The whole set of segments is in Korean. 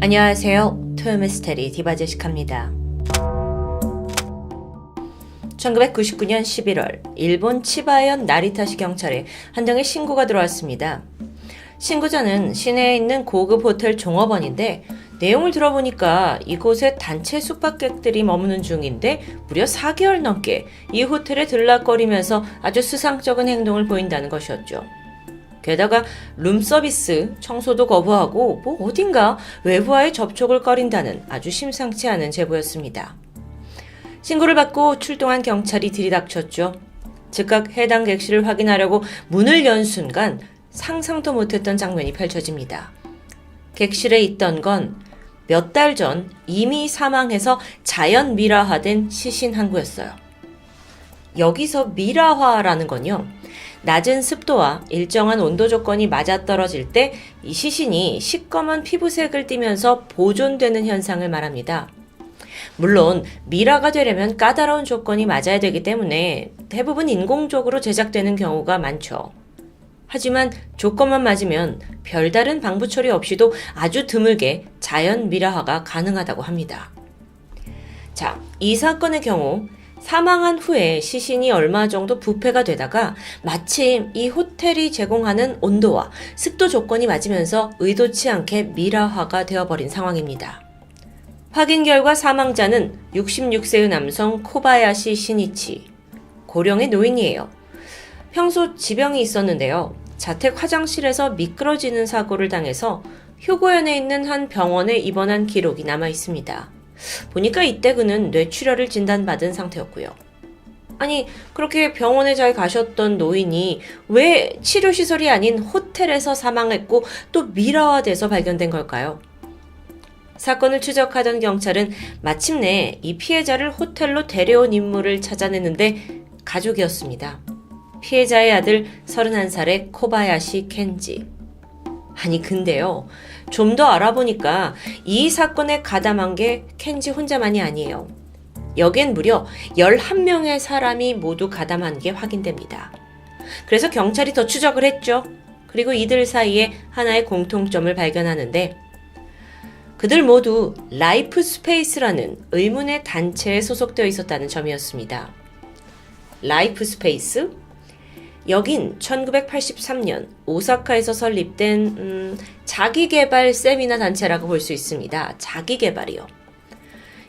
안녕하세요. 토요미스테리 디바제시카입니다. 1999년 11월 일본 치바현 나리타시 경찰에 한 통의 신고가 들어왔습니다. 신고자는 시내에 있는 고급 호텔 종업원인데 내용을 들어보니까 이곳에 단체 숙박객들이 머무는 중인데 무려 4개월 넘게 이 호텔에 들락거리면서 아주 수상쩍은 행동을 보인다는 것이었죠. 게다가 룸서비스, 청소도 거부하고 어딘가 외부와의 접촉을 꺼린다는 아주 심상치 않은 제보였습니다. 신고를 받고 출동한 경찰이 들이닥쳤죠. 즉각 해당 객실을 확인하려고 문을 연 순간 상상도 못했던 장면이 펼쳐집니다. 객실에 있던 건 몇 달 전 이미 사망해서 자연 미라화된 시신 한 구였어요. 여기서 미라화라는 건요, 낮은 습도와 일정한 온도 조건이 맞아떨어질 때 이 시신이 시꺼먼 피부색을 띠면서 보존되는 현상을 말합니다. 물론 미라가 되려면 까다로운 조건이 맞아야 되기 때문에 대부분 인공적으로 제작되는 경우가 많죠. 하지만 조건만 맞으면 별다른 방부 처리 없이도 아주 드물게 자연 미라화가 가능하다고 합니다. 자, 이 사건의 경우 사망한 후에 시신이 얼마 정도 부패가 되다가 마침 이 호텔이 제공하는 온도와 습도 조건이 맞으면서 의도치 않게 미라화가 되어버린 상황입니다. 확인 결과 사망자는 66세의 남성 코바야시 시니치, 고령의 노인이에요. 평소 지병이 있었는데요. 자택 화장실에서 미끄러지는 사고를 당해서 휴고현에 있는 한 병원에 입원한 기록이 남아 있습니다. 보니까 이때 그는 뇌출혈을 진단받은 상태였고요. 아니, 그렇게 병원에 잘 가셨던 노인이 왜 치료시설이 아닌 호텔에서 사망했고 또 미라화돼서 발견된 걸까요? 사건을 추적하던 경찰은 마침내 이 피해자를 호텔로 데려온 인물을 찾아내는데 가족이었습니다. 피해자의 아들 31살의 코바야시 켄지. 아니 근데요, 좀 더 알아보니까 이 사건에 가담한 게 켄지 혼자만이 아니에요. 여기엔 무려 11명의 사람이 모두 가담한 게 확인됩니다. 그래서 경찰이 더 추적을 했죠. 그리고 이들 사이에 하나의 공통점을 발견하는데 그들 모두 라이프 스페이스라는 의문의 단체에 소속되어 있었다는 점이었습니다. 라이프 스페이스? 여긴 1983년 오사카에서 설립된 자기개발 세미나 단체라고 볼 수 있습니다. 자기개발이요.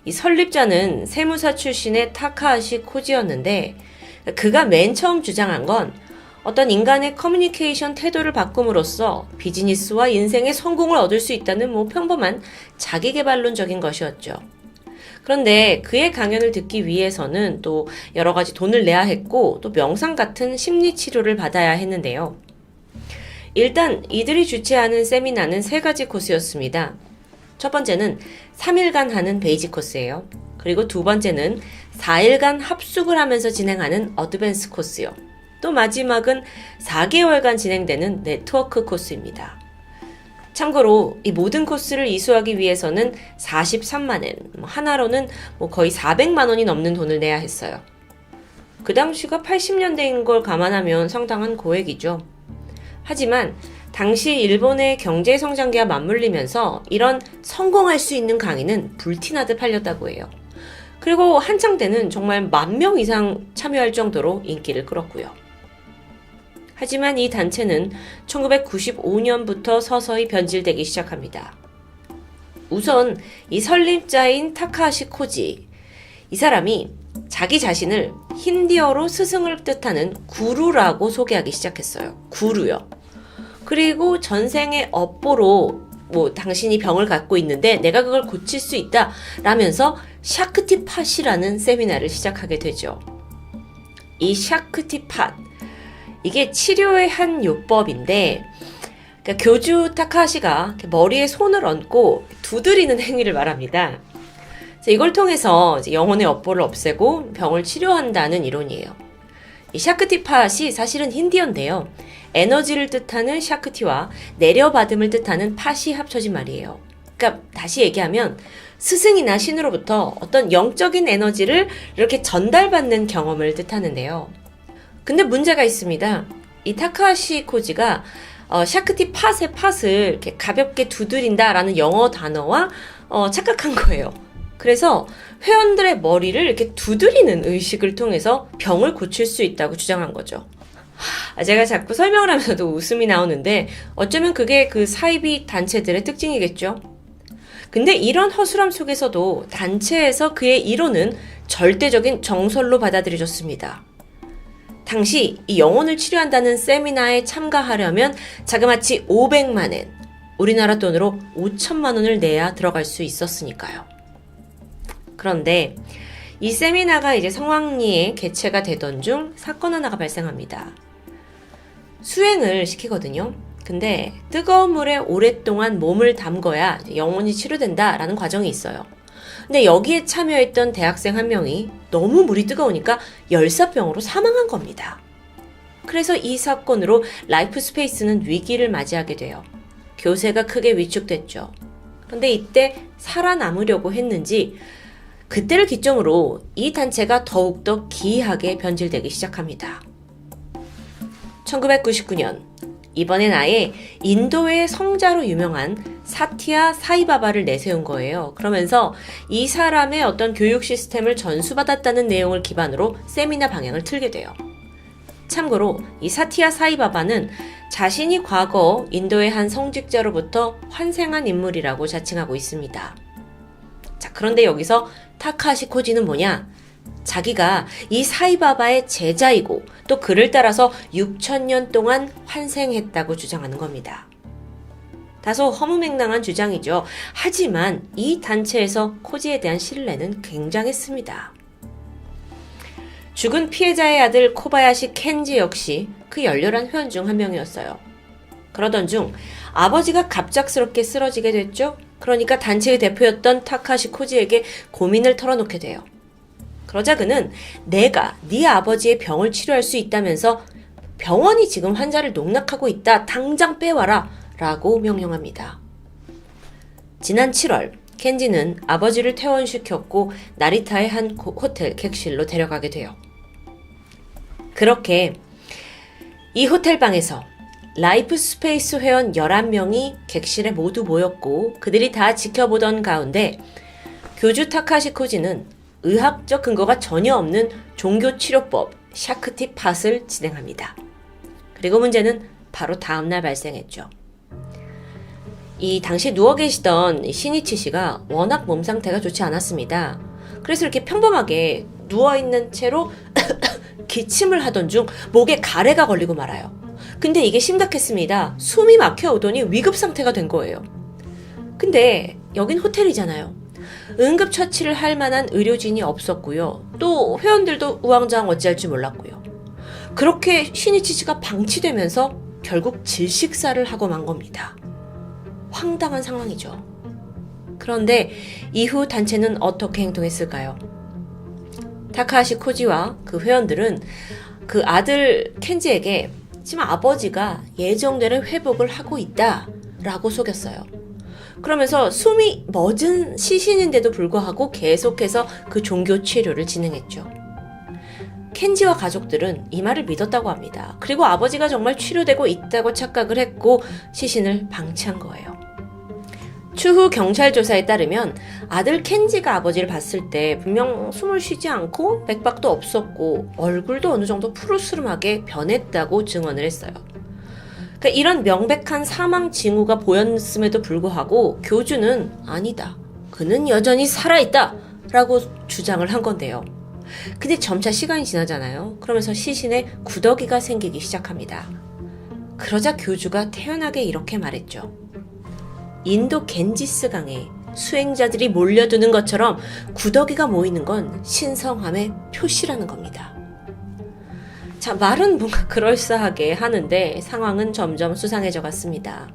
이 설립자는 세무사 출신의 타카하시 코지였는데 그가 맨 처음 주장한 건 어떤 인간의 커뮤니케이션 태도를 바꿈으로써 비즈니스와 인생의 성공을 얻을 수 있다는 평범한 자기개발론적인 것이었죠. 그런데 그의 강연을 듣기 위해서는 또 여러 가지 돈을 내야 했고 또 명상 같은 심리 치료를 받아야 했는데요. 일단 이들이 주최하는 세미나는 3가지 코스였습니다. 첫 번째는 3일간 하는 베이직 코스예요. 그리고 두 번째는 4일간 합숙을 하면서 진행하는 어드밴스 코스요. 또 마지막은 4개월간 진행되는 네트워크 코스입니다. 참고로 이 모든 코스를 이수하기 위해서는 43만엔, 하나로는 거의 400만 원이 넘는 돈을 내야 했어요. 그 당시가 80년대인 걸 감안하면 상당한 고액이죠. 하지만 당시 일본의 경제 성장기와 맞물리면서 이런 성공할 수 있는 강의는 불티나듯 팔렸다고 해요. 그리고 한창 때는 정말 10,000명 이상 참여할 정도로 인기를 끌었고요. 하지만 이 단체는 1995년부터 서서히 변질되기 시작합니다. 우선 이 설립자인 타카하시 코지, 이 사람이 자기 자신을 힌디어로 스승을 뜻하는 구루라고 소개하기 시작했어요. 구루요. 그리고 전생의 업보로 당신이 병을 갖고 있는데 내가 그걸 고칠 수 있다 라면서 샤크티팟이라는 세미나를 시작하게 되죠. 이 샤크티팟, 이게 치료의 한 요법인데 그러니까 교주 타카하시가 머리에 손을 얹고 두드리는 행위를 말합니다. 이걸 통해서 영혼의 업보를 없애고 병을 치료한다는 이론이에요. 이 샤크티팟이 사실은 힌디어인데요. 에너지를 뜻하는 샤크티와 내려받음을 뜻하는 팟이 합쳐진 말이에요. 그러니까 다시 얘기하면 스승이나 신으로부터 어떤 영적인 에너지를 이렇게 전달받는 경험을 뜻하는데요. 근데 문제가 있습니다. 이 타카하시 코지가 샤크티 팟의 팟을 이렇게 가볍게 두드린다라는 영어 단어와 착각한 거예요. 그래서 회원들의 머리를 이렇게 두드리는 의식을 통해서 병을 고칠 수 있다고 주장한 거죠. 제가 자꾸 설명을 하면서도 웃음이 나오는데 어쩌면 그게 그 사이비 단체들의 특징이겠죠. 근데 이런 허술함 속에서도 단체에서 그의 이론은 절대적인 정설로 받아들여졌습니다. 당시 이 영혼을 치료한다는 세미나에 참가하려면 자그마치 500만 엔, 우리나라 돈으로 5천만 원을 내야 들어갈 수 있었으니까요. 그런데 이 세미나가 이제 성황리에 개최가 되던 중 사건 하나가 발생합니다. 수행을 시키거든요. 근데 뜨거운 물에 오랫동안 몸을 담궈야 영혼이 치료된다라는 과정이 있어요. 근데 여기에 참여했던 대학생 한 명이 너무 물이 뜨거우니까 열사병으로 사망한 겁니다. 그래서 이 사건으로 라이프 스페이스는 위기를 맞이하게 돼요. 교세가 크게 위축됐죠. 그런데 이때 살아남으려고 했는지 그때를 기점으로 이 단체가 더욱더 기이하게 변질되기 시작합니다. 1999년 이번엔 아예 인도의 성자로 유명한 사티아 사이바바를 내세운 거예요. 그러면서 이 사람의 어떤 교육 시스템을 전수받았다는 내용을 기반으로 세미나 방향을 틀게 돼요. 참고로 이 사티아 사이바바는 자신이 과거 인도의 한 성직자로부터 환생한 인물이라고 자칭하고 있습니다. 자, 그런데 여기서 타카시 코지는 뭐냐? 자기가 이 사이바바의 제자이고 또 그를 따라서 6,000년 동안 환생했다고 주장하는 겁니다. 다소 허무맹랑한 주장이죠. 하지만 이 단체에서 코지에 대한 신뢰는 굉장했습니다. 죽은 피해자의 아들 코바야시 켄지 역시 그 열렬한 회원 중 한 명이었어요. 그러던 중 아버지가 갑작스럽게 쓰러지게 됐죠. 그러니까 단체의 대표였던 타카시 코지에게 고민을 털어놓게 돼요. 그러자 그는 내가 네 아버지의 병을 치료할 수 있다면서 병원이 지금 환자를 농락하고 있다. 당장 빼와라. 라고 명령합니다. 지난 7월 켄지는 아버지를 퇴원시켰고 나리타의 한 호텔 객실로 데려가게 돼요. 그렇게 이 호텔방에서 라이프 스페이스 회원 11명이 객실에 모두 모였고 그들이 다 지켜보던 가운데 교주 타카시 코지는 의학적 근거가 전혀 없는 종교치료법 샤크티 팟을 진행합니다. 그리고 문제는 바로 다음날 발생했죠. 이 당시 누워 계시던 시니치 씨가 워낙 몸 상태가 좋지 않았습니다. 그래서 이렇게 평범하게 누워있는 채로 기침을 하던 중 목에 가래가 걸리고 말아요. 근데 이게 심각했습니다. 숨이 막혀오더니 위급 상태가 된 거예요. 근데 여긴 호텔이잖아요. 응급처치를 할 만한 의료진이 없었고요. 또 회원들도 우왕좌왕 어찌할지 몰랐고요. 그렇게 시니치 씨가 방치되면서 결국 질식사를 하고 만 겁니다. 황당한 상황이죠. 그런데 이후 단체는 어떻게 행동했을까요? 타카하시 코지와 그 회원들은 그 아들 켄지에게 지금 아버지가 예정대로 회복을 하고 있다라고 속였어요. 그러면서 숨이 멎은 시신인데도 불구하고 계속해서 그 종교 치료를 진행했죠. 켄지와 가족들은 이 말을 믿었다고 합니다. 그리고 아버지가 정말 치료되고 있다고 착각을 했고 시신을 방치한 거예요. 추후 경찰 조사에 따르면 아들 켄지가 아버지를 봤을 때 분명 숨을 쉬지 않고 맥박도 없었고 얼굴도 어느 정도 푸르스름하게 변했다고 증언을 했어요. 그러니까 이런 명백한 사망 징후가 보였음에도 불구하고 교주는 아니다. 그는 여전히 살아있다. 라고 주장을 한 건데요. 근데 점차 시간이 지나잖아요. 그러면서 시신에 구더기가 생기기 시작합니다. 그러자 교주가 태연하게 이렇게 말했죠. 인도 겐지스 강에 수행자들이 몰려드는 것처럼 구더기가 모이는 건 신성함의 표시라는 겁니다. 자, 말은 뭔가 그럴싸하게 하는데 상황은 점점 수상해져 갔습니다.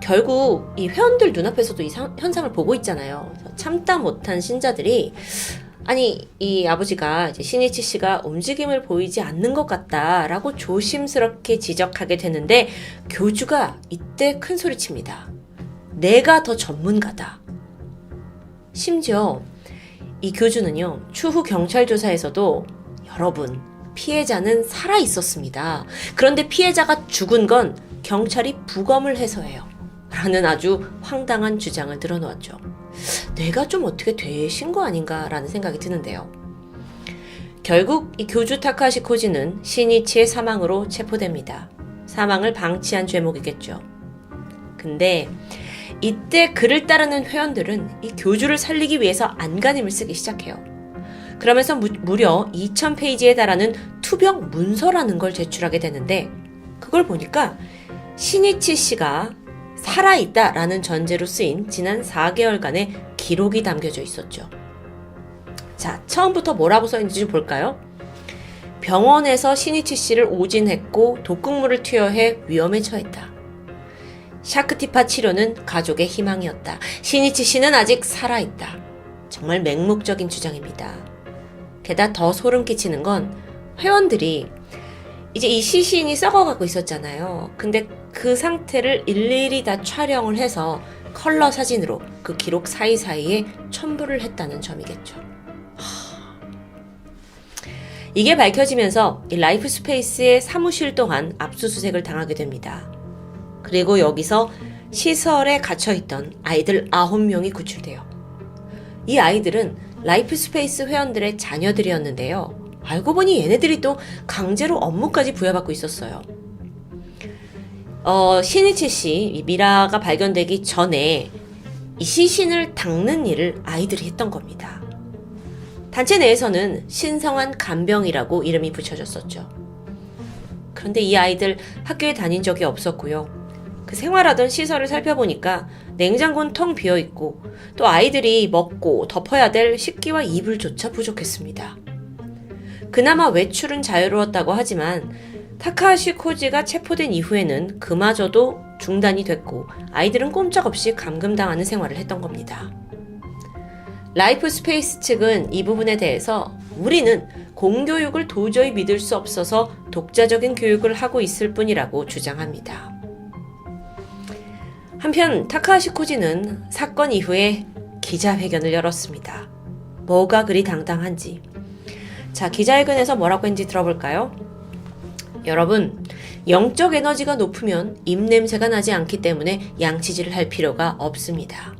결국 이 회원들 눈앞에서도 이 현상을 보고 있잖아요. 참다 못한 신자들이 아니 이 아버지가 이제 시니치 씨가 움직임을 보이지 않는 것 같다라고 조심스럽게 지적하게 되는데 교주가 이때 큰 소리칩니다. 내가 더 전문가다. 심지어 이 교주는요, 추후 경찰 조사에서도 여러분, 피해자는 살아 있었습니다. 그런데 피해자가 죽은 건 경찰이 부검을 해서예요. 라는 아주 황당한 주장을 늘어놓았죠. 뇌가 좀 어떻게 되신 거 아닌가라는 생각이 드는데요. 결국 이 교주 타카시 코지는 시니치의 사망으로 체포됩니다. 사망을 방치한 죄목이겠죠. 근데 이때 그를 따르는 회원들은 이 교주를 살리기 위해서 안간힘을 쓰기 시작해요. 그러면서 무려 2000페이지에 달하는 투병 문서라는 걸 제출하게 되는데 그걸 보니까 시니치 씨가 살아있다라는 전제로 쓰인 지난 4개월간의 기록이 담겨져 있었죠. 자, 처음부터 뭐라고 써있는지 좀 볼까요? 병원에서 시니치 씨를 오진했고 독극물을 투여해 위험에 처했다. 샤크티파 치료는 가족의 희망이었다. 시니치 씨는 아직 살아있다. 정말 맹목적인 주장입니다. 게다가 더 소름 끼치는 건 회원들이 이제 이 시신이 썩어가고 있었잖아요. 근데 그 상태를 일일이 다 촬영을 해서 컬러 사진으로 그 기록 사이사이에 첨부를 했다는 점이겠죠. 이게 밝혀지면서 이 라이프 스페이스의 사무실 또한 압수수색을 당하게 됩니다. 그리고 여기서 시설에 갇혀있던 아이들 9명이 구출돼요. 이 아이들은 라이프 스페이스 회원들의 자녀들이었는데요. 알고 보니 얘네들이 또 강제로 업무까지 부여받고 있었어요. 시니치 씨, 미라가 발견되기 전에 이 시신을 닦는 일을 아이들이 했던 겁니다. 단체 내에서는 신성한 간병이라고 이름이 붙여졌었죠. 그런데 이 아이들 학교에 다닌 적이 없었고요. 그 생활하던 시설을 살펴보니까 냉장고는 텅 비어있고 또 아이들이 먹고 덮어야 될 식기와 이불조차 부족했습니다. 그나마 외출은 자유로웠다고 하지만 타카하시 코지가 체포된 이후에는 그마저도 중단이 됐고 아이들은 꼼짝없이 감금당하는 생활을 했던 겁니다. 라이프 스페이스 측은 이 부분에 대해서 우리는 공교육을 도저히 믿을 수 없어서 독자적인 교육을 하고 있을 뿐이라고 주장합니다. 한편 타카하시 코지는 사건 이후에 기자회견을 열었습니다. 뭐가 그리 당당한지. 자, 기자회견에서 뭐라고 했는지 들어볼까요? 여러분, 영적 에너지가 높으면 입냄새가 나지 않기 때문에 양치질을 할 필요가 없습니다.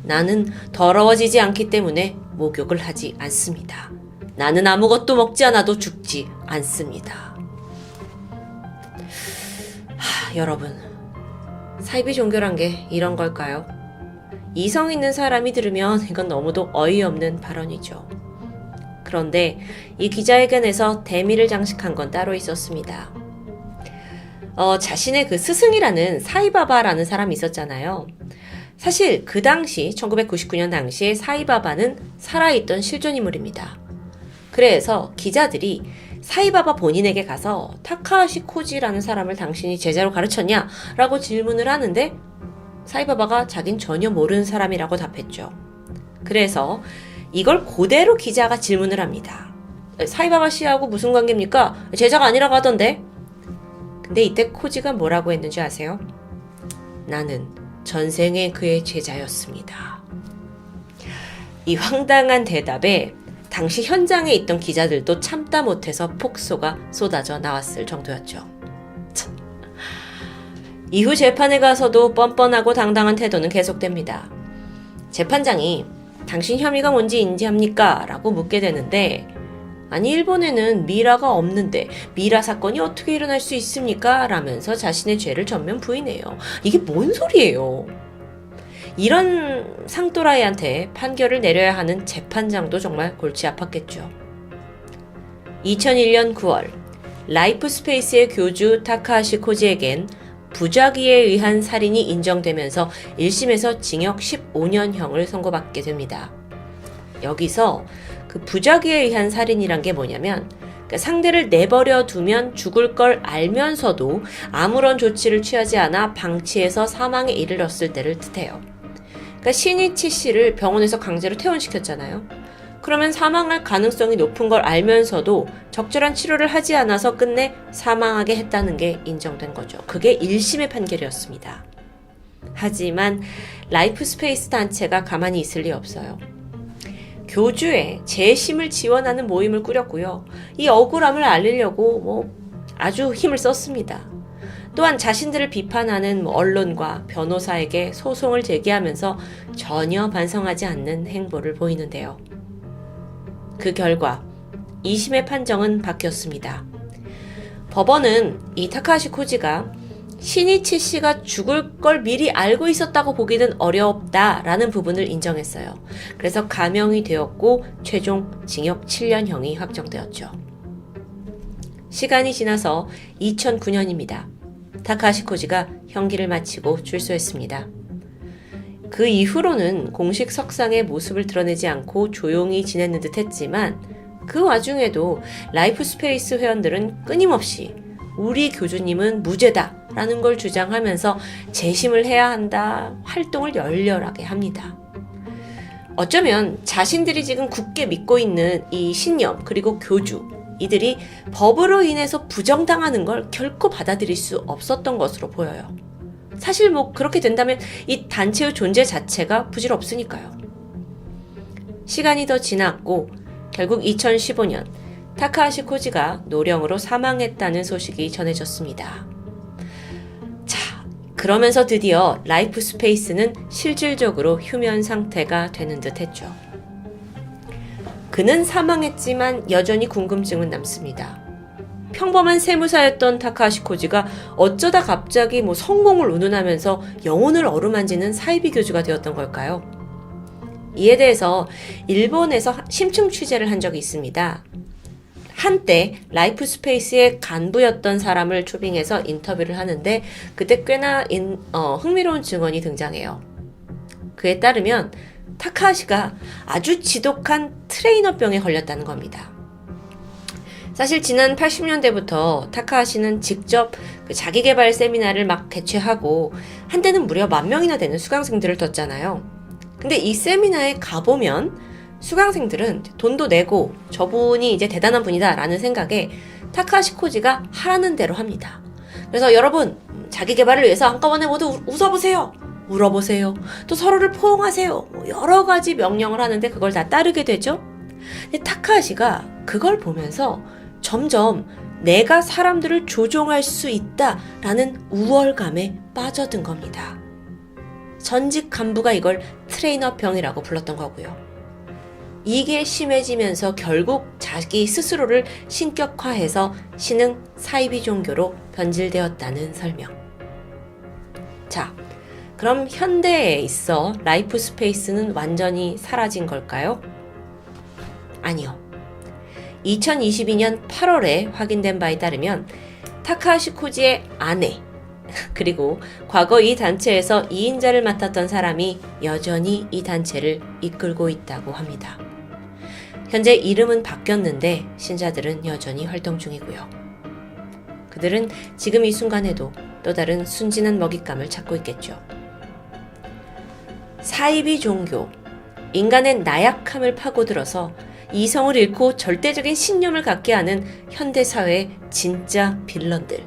나는 더러워지지 않기 때문에 목욕을 하지 않습니다. 나는 아무것도 먹지 않아도 죽지 않습니다. 여러분, 사이비 종교란 게 이런 걸까요? 이성 있는 사람이 들으면 이건 너무도 어이없는 발언이죠. 그런데 이 기자회견에서 대미를 장식한 건 따로 있었습니다. 자신의 그 스승이라는 사이바바라는 사람이 있었잖아요. 사실 그 당시 1999년 당시에 사이바바는 살아있던 실존인물입니다. 그래서 기자들이 사이바바 본인에게 가서 타카하시 코지라는 사람을 당신이 제자로 가르쳤냐? 라고 질문을 하는데 사이바바가 자긴 전혀 모르는 사람이라고 답했죠. 그래서 이걸 그대로 기자가 질문을 합니다. 사이바바 씨하고 무슨 관계입니까? 제자가 아니라고 하던데? 근데 이때 코지가 뭐라고 했는지 아세요? 나는 전생에 그의 제자였습니다. 이 황당한 대답에 당시 현장에 있던 기자들도 참다 못해서 폭소가 쏟아져 나왔을 정도였죠. 참. 이후 재판에 가서도 뻔뻔하고 당당한 태도는 계속됩니다. 재판장이 당신 혐의가 뭔지 인지합니까? 라고 묻게 되는데 아니 일본에는 미라가 없는데 미라 사건이 어떻게 일어날 수 있습니까? 라면서 자신의 죄를 전면 부인해요. 이게 뭔 소리예요? 이런 상또라이한테 판결을 내려야 하는 재판장도 정말 골치 아팠겠죠. 2001년 9월 라이프 스페이스의 교주 타카하시 코지에겐 부작위에 의한 살인이 인정되면서 1심에서 징역 15년형을 선고받게 됩니다. 여기서 그 부작위에 의한 살인이란 게 뭐냐면 그러니까 상대를 내버려 두면 죽을 걸 알면서도 아무런 조치를 취하지 않아 방치해서 사망에 이르렀을 때를 뜻해요. 그러니까 시니치 씨를 병원에서 강제로 퇴원시켰잖아요. 그러면 사망할 가능성이 높은 걸 알면서도 적절한 치료를 하지 않아서 끝내 사망하게 했다는 게 인정된 거죠. 그게 1심의 판결이었습니다. 하지만 라이프 스페이스 단체가 가만히 있을 리 없어요. 교주의 재심을 지원하는 모임을 꾸렸고요. 이 억울함을 알리려고 아주 힘을 썼습니다. 또한 자신들을 비판하는 언론과 변호사에게 소송을 제기하면서 전혀 반성하지 않는 행보를 보이는데요. 그 결과 2심의 판정은 바뀌었습니다. 법원은 이 타카하시 코지가 시니치 씨가 죽을 걸 미리 알고 있었다고 보기는 어렵다라는 부분을 인정했어요. 그래서 감형이 되었고 최종 징역 7년형이 확정되었죠. 시간이 지나서 2009년입니다. 타카하시 코지가 형기를 마치고 출소했습니다. 그 이후로는 공식 석상의 모습을 드러내지 않고 조용히 지냈는 듯 했지만 그 와중에도 라이프 스페이스 회원들은 끊임없이 우리 교주님은 무죄다 라는 걸 주장하면서 재심을 해야 한다 활동을 열렬하게 합니다. 어쩌면 자신들이 지금 굳게 믿고 있는 이 신념 그리고 교주 이들이 법으로 인해서 부정당하는 걸 결코 받아들일 수 없었던 것으로 보여요. 사실 그렇게 된다면 이 단체의 존재 자체가 부질없으니까요. 시간이 더 지났고 결국 2015년 타카하시 코지가 노령으로 사망했다는 소식이 전해졌습니다. 자, 그러면서 드디어 라이프 스페이스는 실질적으로 휴면 상태가 되는 듯 했죠. 그는 사망했지만 여전히 궁금증은 남습니다. 평범한 세무사였던 타카하시 코지가 어쩌다 갑자기 성공을 운운하면서 영혼을 어루만지는 사이비 교주가 되었던 걸까요? 이에 대해서 일본에서 심층 취재를 한 적이 있습니다. 한때 라이프 스페이스의 간부였던 사람을 초빙해서 인터뷰를 하는데 그때 꽤나 흥미로운 증언이 등장해요. 그에 따르면 타카하시가 아주 지독한 트레이너병에 걸렸다는 겁니다. 사실 지난 80년대부터 타카하시는 직접 자기 개발 세미나를 막 개최하고 한때는 무려 10,000명이나 되는 수강생들을 뒀잖아요. 근데 이 세미나에 가보면 수강생들은 돈도 내고 저분이 이제 대단한 분이다 라는 생각에 타카하시 코지가 하라는 대로 합니다. 그래서 여러분 자기 개발을 위해서 한꺼번에 모두 웃어보세요. 울어보세요. 또 서로를 포옹하세요. 여러 가지 명령을 하는데 그걸 다 따르게 되죠. 근데 타카하시가 그걸 보면서 점점 내가 사람들을 조종할 수 있다라는 우월감에 빠져든 겁니다. 전직 간부가 이걸 트레이너병이라고 불렀던 거고요. 이게 심해지면서 결국 자기 스스로를 신격화해서 신흥 사이비 종교로 변질되었다는 설명. 자, 그럼 현대에 있어 라이프 스페이스는 완전히 사라진 걸까요? 아니요. 2022년 8월에 확인된 바에 따르면 타카하시 코지의 아내 그리고 과거 이 단체에서 2인자를 맡았던 사람이 여전히 이 단체를 이끌고 있다고 합니다. 현재 이름은 바뀌었는데 신자들은 여전히 활동 중이고요. 그들은 지금 이 순간에도 또 다른 순진한 먹잇감을 찾고 있겠죠. 사이비 종교, 인간의 나약함을 파고들어서 이성을 잃고 절대적인 신념을 갖게 하는 현대사회의 진짜 빌런들.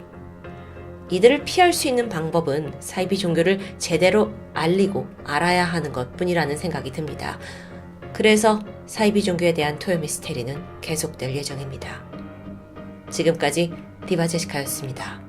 이들을 피할 수 있는 방법은 사이비 종교를 제대로 알리고 알아야 하는 것뿐이라는 생각이 듭니다. 그래서 사이비 종교에 대한 토요 미스테리는 계속될 예정입니다. 지금까지 디바 제시카였습니다.